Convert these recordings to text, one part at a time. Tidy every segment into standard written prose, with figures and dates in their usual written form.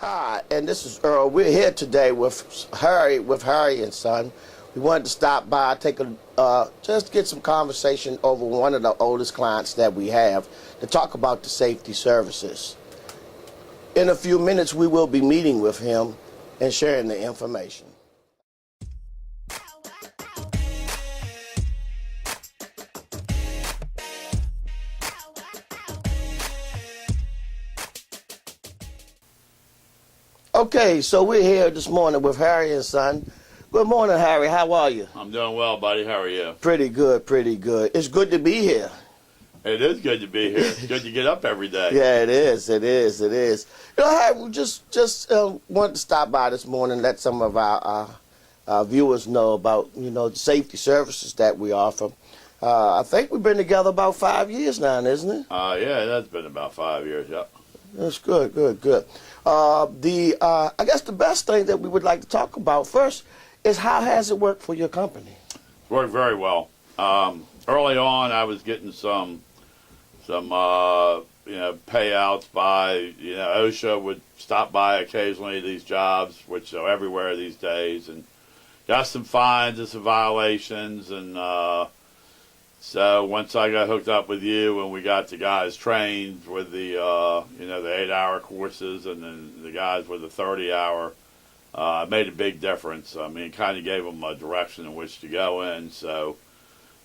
Hi, and this is Earl. We're here today with Harry and Son. We wanted to stop by, just get some conversation over one of the oldest clients that we have to talk about the safety services. In a few minutes, we will be meeting with him and sharing the information. Okay, so we're here this morning with Harry and Son. Good morning, Harry. How are you? I'm doing well, buddy. How are you? Pretty good, pretty good. It's good to be here. It is good to be here. It's good to get up every day. Yeah, it is. It is. It is. You know, Harry, we just wanted to stop by this morning and let some of our viewers know about, the safety services that we offer. I think we've been together about 5 years now, isn't it? Yeah, that's been about 5 years, yep. That's good, good, good. I guess the best thing that we would like to talk about first is how has it worked for your company? It's worked very well. Early on, I was getting some payouts by, OSHA would stop by occasionally these jobs, which are everywhere these days, and got some fines and some violations, and so once I got hooked up with you and we got the guys trained with the, the 8-hour courses and then the guys with the 30-hour, it made a big difference. I mean, it kind of gave them a direction in which to go in, so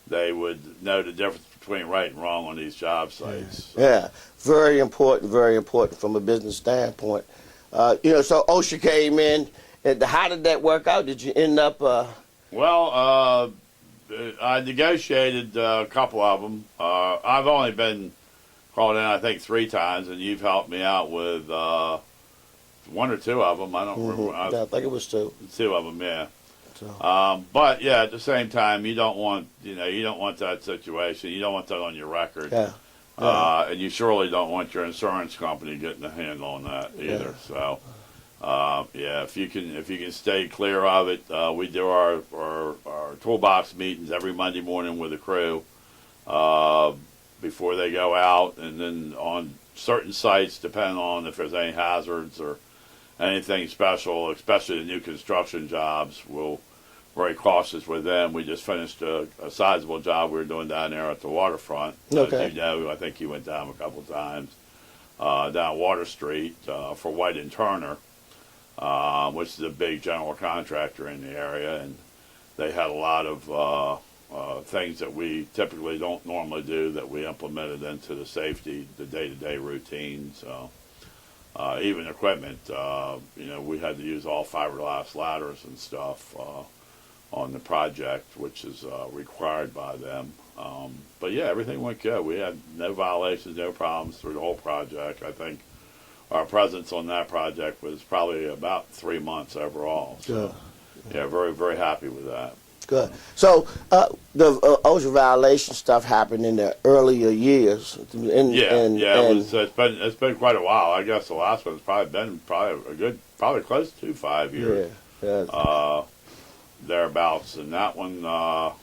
they would know the difference between right and wrong on these job sites. Yeah, very important from a business standpoint. So OSHA came in, and how did that work out? Did you end up... I negotiated a couple of them. I've only been called in, I think, 3 times, and you've helped me out with 1 or 2 of them. I don't remember. I think it was 2. 2 of them, yeah. So. But yeah, at the same time, you don't want that situation. You don't want that on your record. Yeah. And you surely don't want your insurance company getting a handle on that either. Yeah. So. If you can stay clear of it, we do our toolbox meetings every Monday morning with the crew before they go out, and then on certain sites, depending on if there's any hazards or anything special, especially the new construction jobs, we're very cautious with them. We just finished a sizable job we were doing down there at the waterfront. Okay. As I think you went down a couple of times down Water Street for White and Turner. Which is a big general contractor in the area, and they had a lot of things that we typically don't normally do that we implemented into the day-to-day routines. Even equipment, we had to use all fiberglass ladders and stuff on the project, which is required by them. But yeah, everything went good. We had no violations, no problems through the whole project. I think our presence on that project was probably about 3 months overall. So, yeah, very, very happy with that. Good. So the OSHA violation stuff happened in the earlier years. It's been quite a while. I guess the last one's probably close to 5 years. Yeah. Thereabouts, and that one I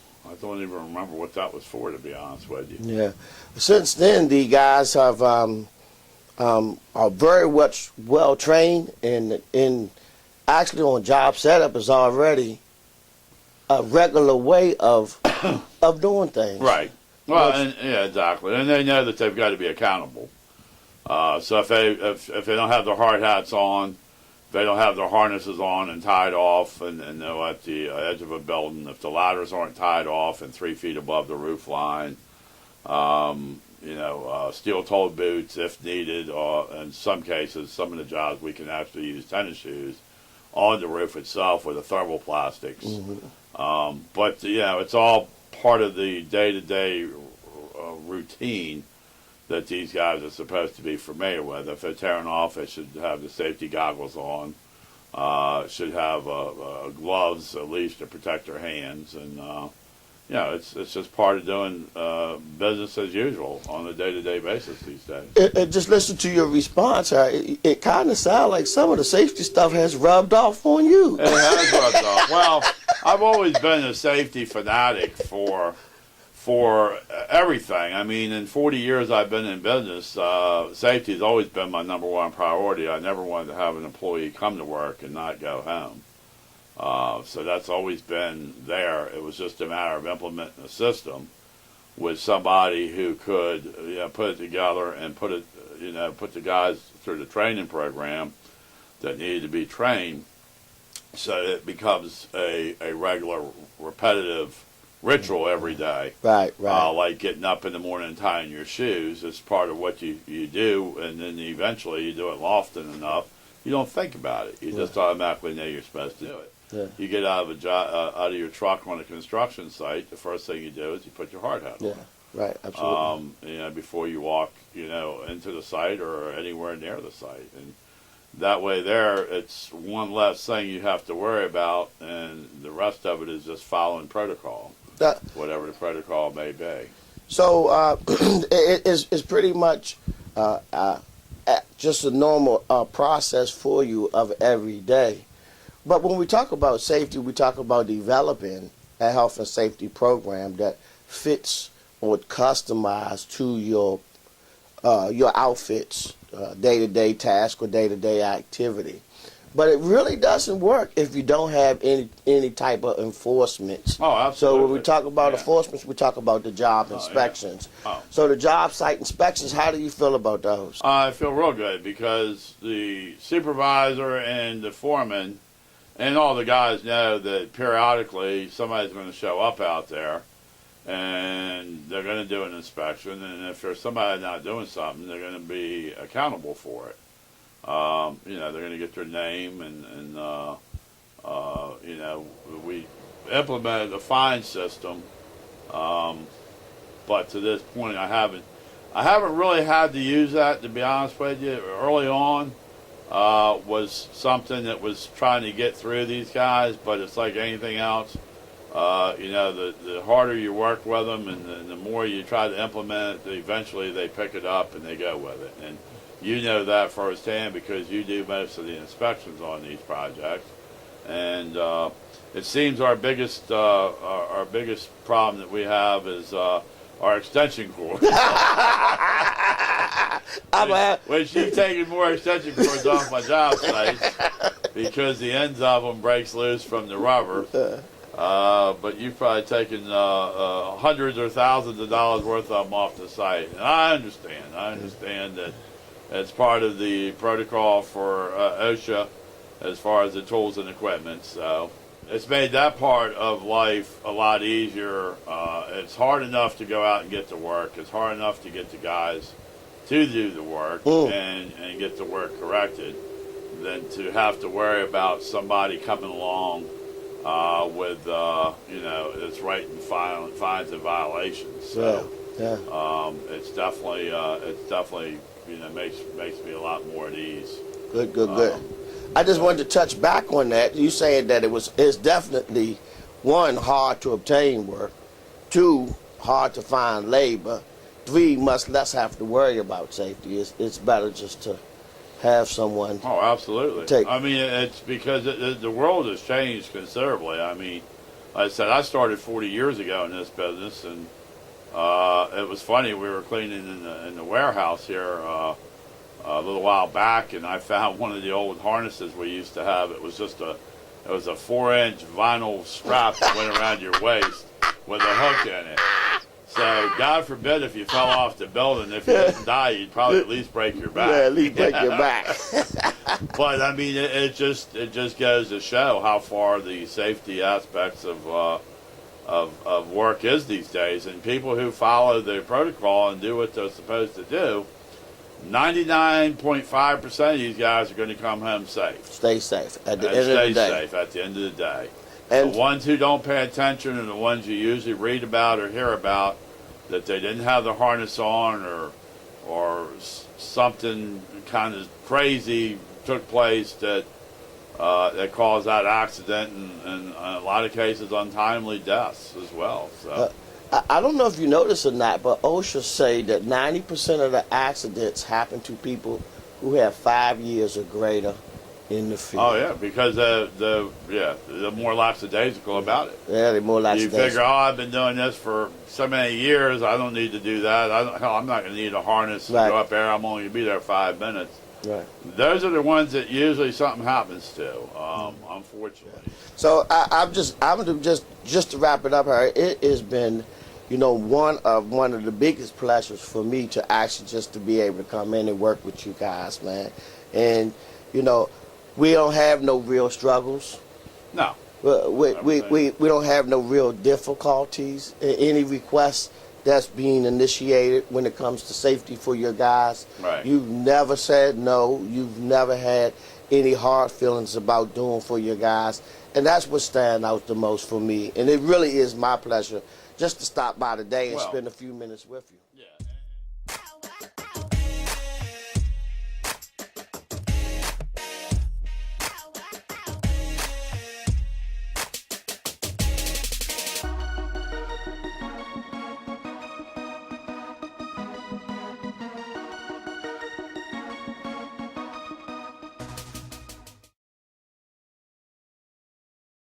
don't even remember what that was for, to be honest with you. Yeah. Since then, the guys have. Are very much well trained, and actually on job setup is already a regular way of doing things. Right. Well, exactly, and they know that they've got to be accountable. So if they don't have their hard hats on, if they don't have their harnesses on and tied off, and they're at the edge of a building, if the ladders aren't tied off and 3 feet above the roof line. Steel-toed boots if needed, or in some cases, some of the jobs we can actually use tennis shoes on the roof itself with the thermoplastics. Mm-hmm. But it's all part of the day-to-day routine that these guys are supposed to be familiar with. If they're tearing off, they should have the safety goggles on, should have gloves at least to protect their hands, and it's just part of doing business as usual on a day-to-day basis these days. Just listen to your response. It kind of sounds like some of the safety stuff has rubbed off on you. It has rubbed off. Well, I've always been a safety fanatic for for everything. I mean, in 40 years I've been in business, safety has always been my number one priority. I never wanted to have an employee come to work and not go home. So that's always been there. It was just a matter of implementing a system with somebody who could put it together and put the guys through the training program that needed to be trained, so it becomes a regular, repetitive ritual every day. Right. Like getting up in the morning and tying your shoes. It's part of what you do, and then eventually you do it often enough, you don't think about it. You just automatically know you're supposed to do it. Yeah. You get out of your truck on a construction site, the first thing you do is you put your hard hat on. Yeah. Right. Absolutely. Before you walk, into the site or anywhere near the site. And that way there, it's one less thing you have to worry about, and the rest of it is just following protocol, whatever the protocol may be. So it's pretty much just a normal process for you of every day. But when we talk about safety, we talk about developing a health and safety program that fits or customized to your outfit's day-to-day task or day-to-day activity. But it really doesn't work if you don't have any type of enforcement. Oh, absolutely. So when we talk about enforcement, we talk about the job inspections. Yeah. So the job site inspections, how do you feel about those? I feel real good because the supervisor and the foreman and all the guys know that periodically somebody's going to show up out there and they're going to do an inspection, and if there's somebody not doing something, they're going to be accountable for it. They're going to get their name, and we implemented a fine system, but to this point I haven't really had to use that, to be honest with you. Early on was something that was trying to get through these guys, but it's like anything else. The harder you work with them and the more you try to implement it, eventually they pick it up and they go with it. And you know that firsthand because you do most of the inspections on these projects. And it seems our biggest problem that we have is our extension cords. Which you've taken more extension cords off my job sites because the ends of them breaks loose from the rubber. But you've probably taken hundreds or thousands of dollars worth of them off the site. And I understand that it's part of the protocol for OSHA as far as the tools and equipment. So it's made that part of life a lot easier. It's hard enough to go out and get to work. It's hard enough to get the guys to do the work and get the work corrected than to have to worry about somebody coming along with it's writing fines and violations. So it's definitely makes me a lot more at ease. Good. I just wanted to touch back on that. You saying that it's definitely, one, hard to obtain work, two, hard to find labor, three, much less have to worry about safety. It's better just to have someone. Oh, absolutely. It's because the world has changed considerably. I mean, like I said, I started 40 years ago in this business, and it was funny. We were cleaning in the warehouse here a little while back, and I found one of the old harnesses we used to have. It was a 4-inch vinyl strap that went around your waist with a hook in it. So, God forbid if you fell off the building, if you didn't die, you'd probably at least break your back. Yeah, at least break your back. But I mean, it just goes to show how far the safety aspects of work is these days. And people who follow the protocol and do what they're supposed to do, 99.5% of these guys are going to come home safe. Stay safe at the end of the day. Stay safe at the end of the day. And the ones who don't pay attention are the ones you usually read about or hear about, that they didn't have the harness on or something kind of crazy took place that caused that accident and in a lot of cases untimely deaths as well. So I don't know if you notice or not, but OSHA say that 90% of the accidents happen to people who have 5 years or greater in the field. Oh yeah, because the more lackadaisical about it. Yeah, they're more like You figure, oh, I've been doing this for so many years. I don't need to do that. Hell, I'm not going to need a harness to Right. go up there. I'm only going to be there 5 minutes. Right. Those are the ones that usually something happens to. Unfortunately. So I'm just to wrap it up, Harry. It has been, one of the biggest pleasures for me to actually just to be able to come in and work with you guys, man. And we don't have no real struggles. No. We don't have no real difficulties. Any requests that's being initiated when it comes to safety for your guys. Right. You've never said no. You've never had any hard feelings about doing for your guys. And that's what stands out the most for me. And it really is my pleasure just to stop by today and Well, spend a few minutes with you. Yeah.